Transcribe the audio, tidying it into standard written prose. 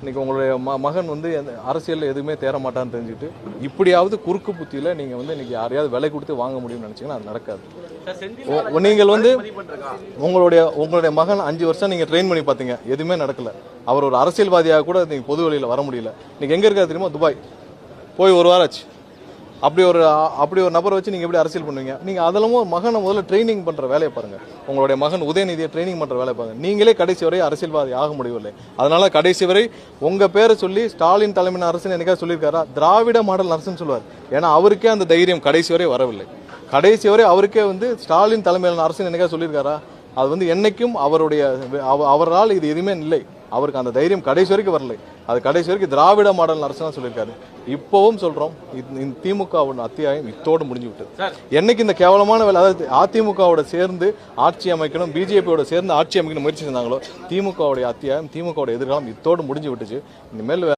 இன்னைக்கு உங்களுடைய மகன் வந்து அரசியலில் எதுவுமே தேர மாட்டான்னு தெரிஞ்சுட்டு இப்படியாவது குறுக்கு புத்தியில் நீங்கள் வந்து இன்னைக்கு யாரையாவது விலை கொடுத்து வாங்க முடியும்னு நினச்சிங்கன்னா அது நடக்காது. நீங்கள் வந்து உங்களுடைய மகன் 5 வருஷம் நீங்கள் ட்ரெயின் பண்ணி பார்த்தீங்க, எதுவுமே நடக்கல. அவர் ஒரு அரசியல்வாதியாக கூட நீங்கள் பொது வழியில் வர முடியல. இன்னைக்கு எங்கே இருக்காது தெரியுமா? துபாய் போய் 1 வாரம் ஆச்சு. அப்படி ஒரு நபரை வச்சு நீங்கள் எப்படி அரசியல் பண்ணுவீங்க? நீங்கள் அதெல்லாம் மகனை முதல்ல ட்ரைனிங் பண்ணுற வேலையை பாருங்கள். உங்களுடைய மகன் உதயநிதியை ட்ரைனிங் பண்ணுற வேலையை பாருங்கள். நீங்களே கடைசி வரை அரசியல்வாதி ஆக முடியவில்லை. அதனால கடைசி வரை உங்கள் பேரை சொல்லி ஸ்டாலின் தலைமையின் அரசுன்னு என்னைக்காவது சொல்லியிருக்காரா? திராவிட மாடல் அரசுன்னு சொல்லுவார். ஏன்னா அவருக்கே அந்த தைரியம் கடைசி வரை வரவில்லை. கடைசி வரை அவருக்கே வந்து ஸ்டாலின் தலைமையிலான அரசுன்னு என்னைக்காவது சொல்லியிருக்காரா? அது வந்து என்னைக்கும் அவரால் இது எதுவுமே இல்லை. அவருக்கு அந்த தைரியம் கடைசி வரைக்கும் வரலை. அது கடைசி வரைக்கும் திராவிட மாடல் அரசு தான் சொல்லியிருக்காரு. இப்பவும் சொல்றோம், இந்த திமுகவோட அத்தியாயம் இத்தோடு முடிஞ்சு விட்டது. என்னைக்கு இந்த கேவலமான வேலை, அதாவது அதிமுகவோட சேர்ந்து ஆட்சி அமைக்கணும், பிஜேபியோட சேர்ந்து ஆட்சி அமைக்கணும் முயற்சி செஞ்சாங்களோ, திமுகவுடைய அத்தியாயம், திமுகவோட எதிர்காலம் இத்தோடு முடிஞ்சு விட்டுச்சு. இனிமேல்